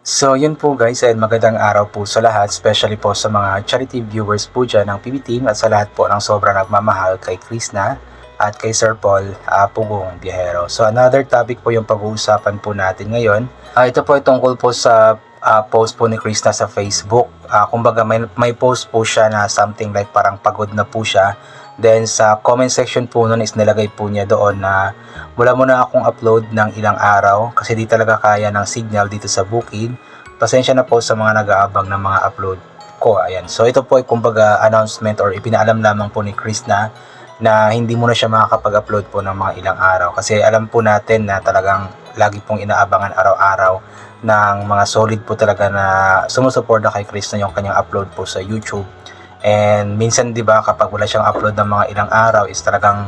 So yun po guys, and magandang araw po sa lahat, especially po sa mga charity viewers po dyan ng PB Team at sa lahat po ng sobrang nagmamahal kay Krishna at kay Sir Paul Pugong Biyahero. So another topic po yung pag-uusapan po natin ngayon. Ito po ay tungkol po sa post po ni Krishna sa Facebook. Kumbaga may post po siya na something like parang pagod na po siya. Then sa comment section po nun is nilagay po niya doon na wala muna akong upload ng ilang araw kasi di talaga kaya ng signal dito sa bukid. Pasensya na po sa mga nag-aabang ng mga upload ko. Ayan. So ito po ay kumbaga announcement or ipinaalam lamang po ni Krishna na hindi muna siya makakapag-upload po ng mga ilang araw. Kasi alam po natin na talagang lagi pong inaabangan araw-araw ng mga solid po talaga na sumusuporta kay Krishna yung kanyang upload po sa YouTube. And minsan 'di ba kapag wala siyang upload ng mga ilang araw is talagang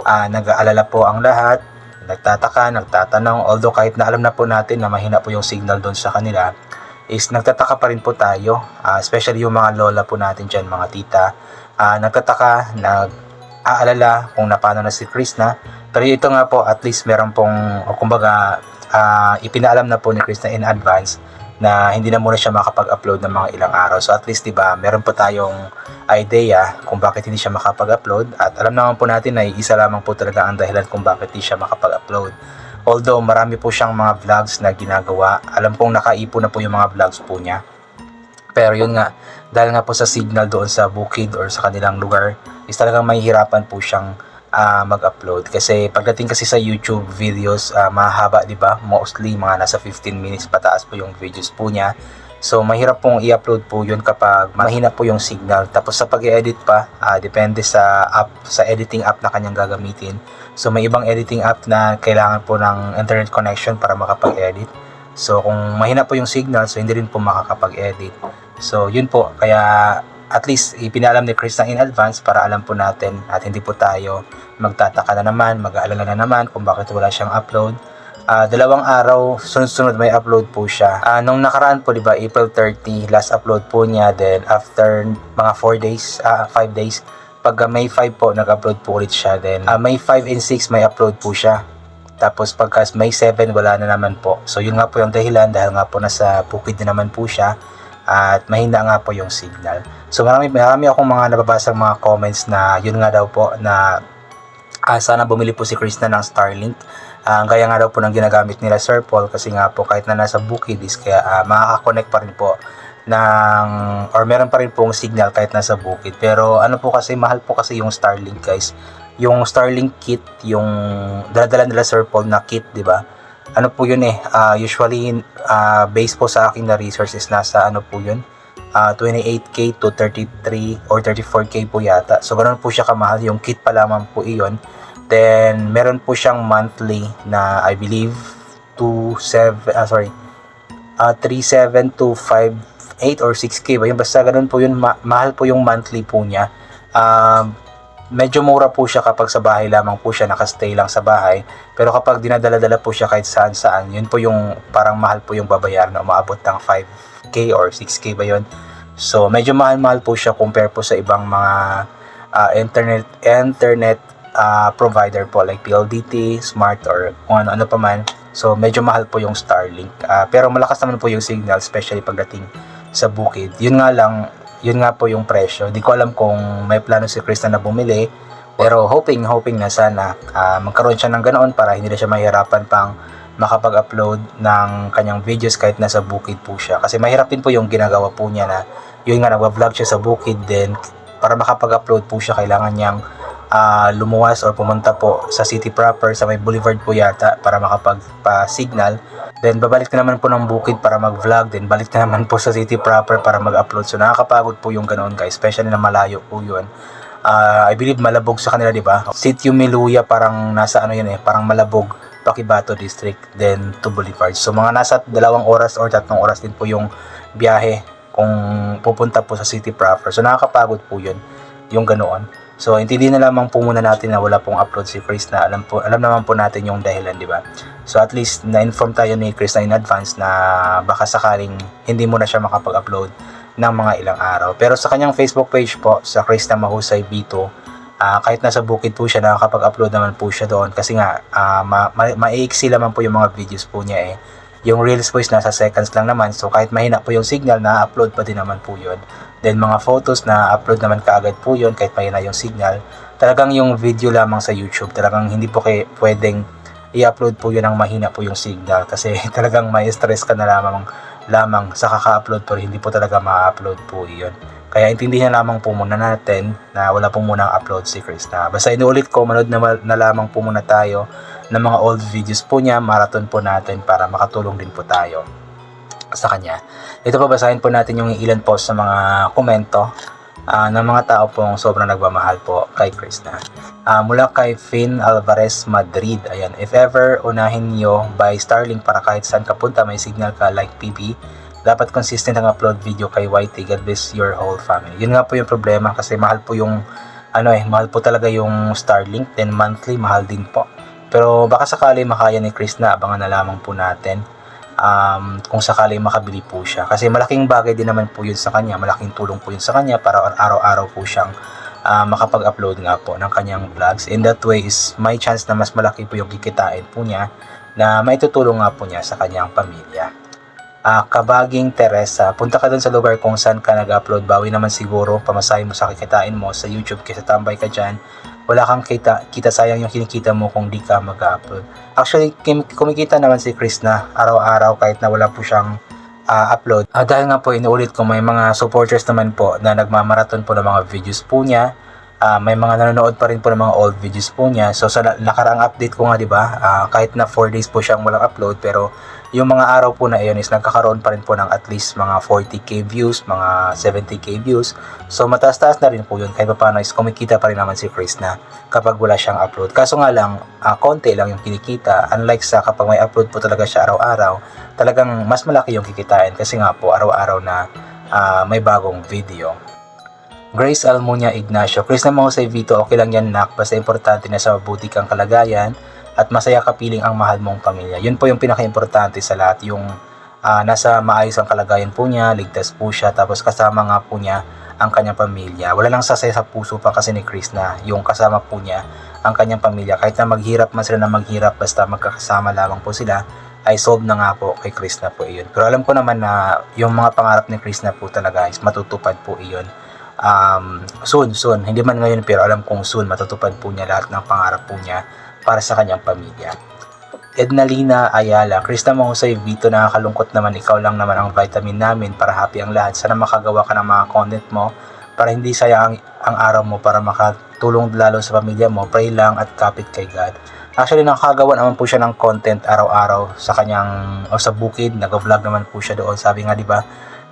nag-aalala po ang lahat, nagtataka, nagtatanong, although kahit na alam na po natin na mahina po yung signal doon sa kanila, is nagtataka pa rin po tayo, especially yung mga lola po natin dyan, mga tita, nagtataka, nag-aalala kung napano na si Krishna. Pero ito nga po, at least meron pong, o kumbaga, ipinaalam na po ni Krishna in advance na hindi na muna siya makapag-upload ng mga ilang araw. So at least 'di ba, meron po tayong idea kung bakit hindi siya makapag-upload at alam naman po natin na isa lamang po talaga ang dahilan kung bakit hindi siya makapag-upload. Although marami po siyang mga vlogs na ginagawa, alam kong nakaipon na po yung mga vlogs po niya. Pero yun nga, dahil nga po sa signal doon sa bukid or sa kanilang lugar, is talagang mahihirapan po siyang mag-upload kasi pagdating kasi sa YouTube videos mahaba, 'di ba? Mostly mga nasa 15 minutes pataas po yung videos po niya. So mahirap pong i-upload po 'yun kapag mahina po yung signal. Tapos sa pag-edit pa, depende sa app, sa editing app na kanyang gagamitin. So may ibang editing app na kailangan po ng internet connection para makapag-edit. So kung mahina po yung signal, so hindi rin po makakapag-edit. So yun po, kaya at least ipinalam ni Krishna in advance para alam po natin at hindi po tayo magtataka na naman, mag-aalala na naman kung bakit wala siyang upload. 2 araw, sunod-sunod may upload po siya. Nung nakaraan po, 'di ba, April 30, last upload po niya. Then after mga 4 days, 5 days, pag May 5 po, nag-upload po ulit siya. Then May 5 and 6 may upload po siya. Tapos pagka May 7 wala na naman po. So yun nga po yung dahilan dahil nga po nasa bukid na naman po siya at mahina nga po yung signal. So marami akong mga nababasang mga comments na yun nga daw po na sana bumili po si Krishna ng Starlink. Gaya nga daw po ng ginagamit nila Sir Paul kasi nga po kahit na nasa bukid is kaya makaka-connect pa rin po ng or meron pa rin pong signal kahit nasa bukid. Pero ano po kasi, mahal po kasi yung Starlink guys. Yung Starlink kit, yung dala nila Sir Paul na kit, di ba? Ano po yun usually based po sa aking na research is nasa ano po yun, 28k to 33 or 34k po yata. So ganoon po siya kamahal, yung kit pa lamang po iyon. Then meron po siyang monthly na I believe 37 to 58 or 6k ba yun, basta ganoon po yun, mahal po yung monthly po niya. Medyo mura po siya kapag sa bahay lamang po siya, nakastay lang sa bahay. Pero kapag dinadala-dala po siya kahit saan-saan, yun po yung parang mahal po yung babayaran na umaabot ng 5k or 6k ba yun. So medyo mahal-mahal po siya compare po sa ibang mga internet provider po like PLDT, Smart or kung ano pa man. So medyo mahal po yung Starlink. Pero malakas naman po yung signal, especially pagdating sa bukid. Yun nga po yung presyo. Di ko alam kung may plano si Krishna na bumili. Pero hoping na sana magkaroon siya ng ganoon para hindi na siya mahirapan pang makapag-upload ng kanyang videos kahit nasa bukid po siya. Kasi mahirap din po yung ginagawa po niya na yun nga, nagwa-vlog siya sa bukid. Then para makapag-upload po siya, kailangan niyang lumuwas or pumunta po sa city proper, sa may boulevard po yata para makapagpa-signal. Then babalik na naman po ng bukid para mag-vlog, then balik na naman po sa city proper para mag-upload. So nakakapagod po yung ganoon guys, especially na malayo po yun. I believe Malabog sa kanila, di ba? Sitio Miluya, parang nasa ano yun parang Malabog, Paquibato District, then to Boulevard. So mga nasa 2 oras or 3 oras din po yung biyahe kung pupunta po sa city proper. So nakakapagod po yun, yung ganoon. So intindihin na lamang po muna natin na wala pong upload si Krishna. Alam naman po natin yung dahilan, di ba? So at least na-inform tayo ni Krishna in advance na baka sakaling hindi mo na siya makapag-upload ng mga ilang araw. Pero sa kanyang Facebook page po, sa Krishna Mahusay Bito, kahit nasa bukid po siya, nakakapag-upload naman po siya doon kasi nga maiiksi lamang po yung mga videos po niya Yung Reels po is nasa seconds lang naman. So kahit mahina po yung signal, na-upload pa din naman po yun. Then mga photos na upload naman kaagad po yun kahit mahina yung signal. Talagang yung video lamang sa YouTube, talagang hindi po kayo pwedeng i-upload po yun ng mahina po yung signal kasi talagang may stress ka na lamang sa kaka-upload pero hindi po talaga ma-upload po yun. Kaya intindihan lamang po muna natin na wala po munang upload si Krishna. Basta inuulit ko, manood na lamang po muna tayo ng mga old videos po niya, marathon po natin para makatulong din po tayo sa kanya. Ito po, basahin po natin yung ilan po sa mga komento ng mga tao pong sobrang nagmamahal po kay Krishna. Mula kay Finn Alvarez Madrid, ayan, if ever unahin nyo by Starlink para kahit saan ka punta may signal ka like PB, dapat consistent ang upload video kay YT. God bless your whole family. Yun nga po yung problema kasi mahal po yung mahal po talaga yung Starlink, then monthly mahal din po. Pero baka sakali makaya ni Krishna, abangan na lamang po natin kung sakali makabili po siya. Kasi malaking bagay din naman po yun sa kanya, malaking tulong po yun sa kanya para araw-araw po siyang makapag-upload nga po ng kanyang vlogs. In that way is may chance na mas malaki po yung kikitain po niya na maitutulong nga po niya sa kanyang pamilya. Kabaging Teresa, punta ka dun sa lugar kung saan ka nag-upload, bawi naman siguro pamasahin mo sa kikitain mo sa YouTube kaysa tambay ka dyan. Wala kang kita sayang yung kinikita mo kung di ka mag-upload. Actually, kumikita naman si Krishna araw-araw kahit na wala po siyang upload. Dahil nga po, inuulit ko, may mga supporters naman po na nagmamarathon po ng mga videos po niya. May mga nanonood pa rin po ng mga old videos po niya. So sa nakaraang update ko nga, di ba, kahit na 4 days po siyang walang upload, pero yung mga araw po na iyon is nagkakaroon pa rin po ng at least mga 40k views, mga 70k views. So mataas-taas na rin po yun. Kahit pa paano is kumikita pa rin naman si Krishna kapag wala siyang upload. Kaso nga lang, konti lang yung kinikita. Unlike sa kapag may upload po talaga siya araw-araw, talagang mas malaki yung kikitain kasi nga po araw-araw na may bagong video. Grace Almunia Ignacio, Krishna Mahusay Vito, okay lang yan nak, basta importante na sa mabuti kang kalagayan at masaya kapiling ang mahal mong pamilya. Yun po yung pinaka-importante sa lahat, yung nasa maayos ang kalagayan po niya, ligtas po siya, tapos kasama nga po niya ang kanyang pamilya. Wala nang sasaya sa puso pa kasi ni Krishna, yung kasama po niya ang kanyang pamilya. Kahit na maghirap man sila na maghirap, basta magkakasama lamang po sila, ay solve na nga po kay Krishna po iyon. Pero alam ko naman na yung mga pangarap ni Krishna po talaga is matutupad po iyon. Soon, hindi man ngayon pero alam kong soon matutupad po niya lahat ng pangarap po niya para sa kanyang pamilya. Ednalina Ayala, Krishna Mahusay Vito, nakakalungkot naman, ikaw lang naman ang vitamin namin para happy ang lahat. Sana makagawa ka ng mga content mo para hindi sayang ang araw mo, para makatulong lalo sa pamilya mo. Pray lang at kapit kay God. Actually, nakagawa naman po siya ng content araw-araw sa kanyang sa bukid, nag-vlog naman po siya doon. Sabi nga, di ba,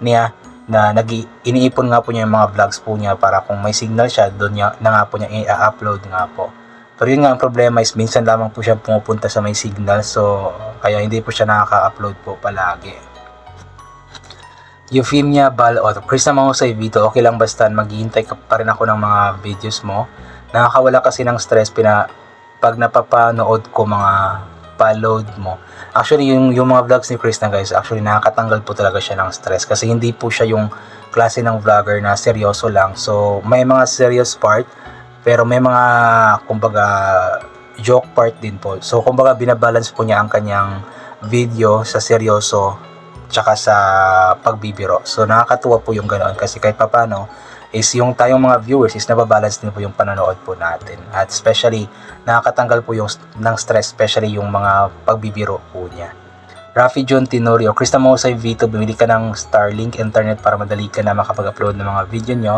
niya na iniipon nga po niya yung mga vlogs po niya para kung may signal siya, doon na nga po niya i-upload nga po. Pero yun nga ang problema is minsan lamang po siya pumupunta sa may signal, so kaya hindi po siya nakaka-upload po palagi. Euphemia Balot, Krishna Mahusay Vito, okay lang basta maghihintay ka pa rin ako ng mga videos mo. Nakakawala kasi ng stress pag napapanood ko mga pa-load mo. Actually, yung mga vlogs ni Krishna guys, actually nakakatanggal po talaga siya ng stress kasi hindi po siya yung klase ng vlogger na seryoso lang. So, may mga serious part, pero may mga, kumbaga, joke part din po. So, kumbaga, binabalance po niya ang kanyang video sa seryoso tsaka sa pagbibiro. So, nakakatuwa po yung ganoon kasi kahit papano, is yung tayong mga viewers is nababalance din po yung panonood po natin. At especially, nakakatanggal po yung ng stress, especially yung mga pagbibiro po niya. Rafi John Tenorio, Krishna Mahusay Vito, bumili ka ng Starlink internet para madali ka na makapag-upload ng mga video nyo.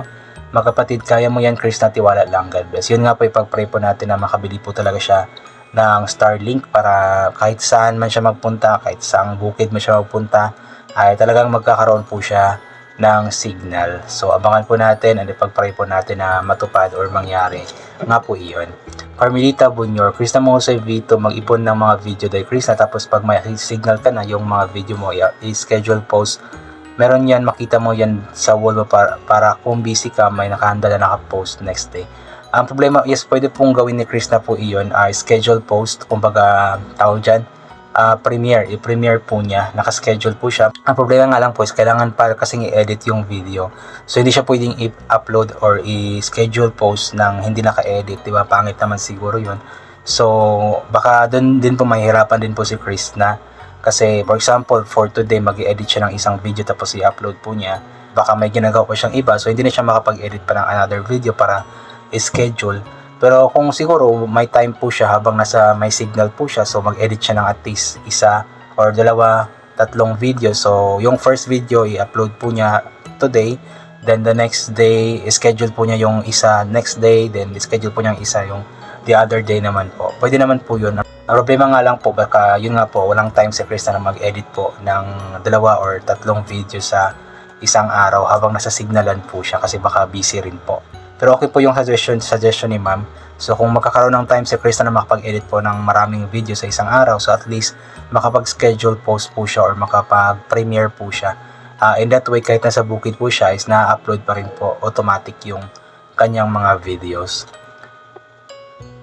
Magkapatid, kaya mo yan Krishna, tiwala lang, God bless. Yun nga po, ipag-pray po natin na makabili po talaga siya ng Starlink para kahit saan man siya magpunta, kahit saang bukid man siya magpunta, ay talagang magkakaroon po siya ng signal. So abangan po natin at ipag-pray po natin na matupad or mangyari nga po iyon. Carmelita Bunyor, Krishna Mahusay Vito, mag-ipon ng mga video dahil Krishna, tapos pag may signal ka na yung mga video mo, i-schedule post. Meron yan, makita mo yan sa wall mo para kung busy ka, may nakahanda na naka-post next day. Ang problema, yes, pwede pong gawin ni Krishna po iyon, schedule post, kumbaga tawag dyan, i-premiere po niya, nakaschedule po siya. Ang problema nga lang po is kailangan para kasing i-edit yung video. So hindi siya pwedeng i-upload or i-schedule post ng hindi naka-edit, di ba? Pangit naman siguro yun. So baka doon din po mahihirapan din po si Krishna Kasi for example, for today mag-i-edit siya ng isang video tapos i-upload po niya. Baka may ginagawa pa siyang iba, so hindi na siya makapag-edit pa ng another video para schedule. Pero kung siguro may time po siya habang may signal po siya, so mag-edit siya ng at least isa or dalawa, tatlong video. So yung first video i-upload po niya today, then the next day schedule po niya yung isa next day, then schedule po niya yung isa yung the other day naman po. Pwede naman po yun. Ang problema nga lang po, baka yun nga po, walang time si Krista na mag-edit po ng dalawa or tatlong video sa isang araw habang nasa signalan po siya kasi baka busy rin po. Pero okay po yung suggestion ni ma'am. So kung magkakaroon ng time si Krista na makapag-edit po ng maraming video sa isang araw, so at least makapag-schedule post po siya or makapag-premiere po siya. In that way, kahit nasa bukid po siya, is na-upload pa rin po automatic yung kanyang mga videos.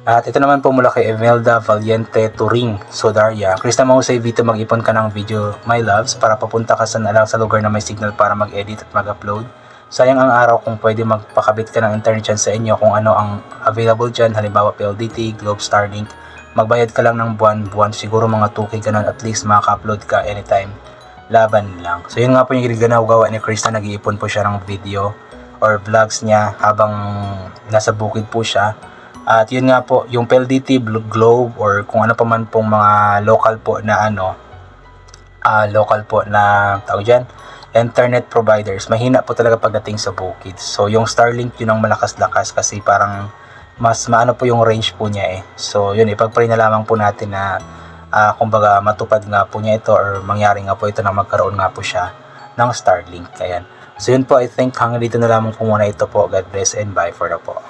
At ito naman po mula kay Emelda Valiente Turing Sodaria. Krista, mahusay Vito, mag-ipon ka ng video, my loves, para papunta ka sa lugar na may signal para mag-edit at mag-upload. Sayang ang araw kung pwede magpakabit ka ng internet dyan sa inyo kung ano ang available dyan, halimbawa PLDT, Globe, Starlink. Magbayad ka lang ng buwan-buwan, siguro mga 2K ganun, at least makaka-upload ka anytime. Laban lang. So yun nga po yung ginagawa ni Krista, nag-iipon po siya ng video or vlogs niya habang nasa bukid po siya. At yun nga po, yung PLDT, Globe, or kung ano pa man pong mga local po na tawag dyan, internet providers, mahina po talaga pagdating sa bukid. So yung Starlink yun ang malakas-lakas kasi parang mas maano po yung range po niya eh. So yun, ipag-pray na lamang po natin na kumbaga matupad nga po niya ito or mangyari nga po ito na magkaroon nga po siya ng Starlink. Ayan. So yun po, I think hanggang dito na lamang po muna ito po. God bless and bye for now po.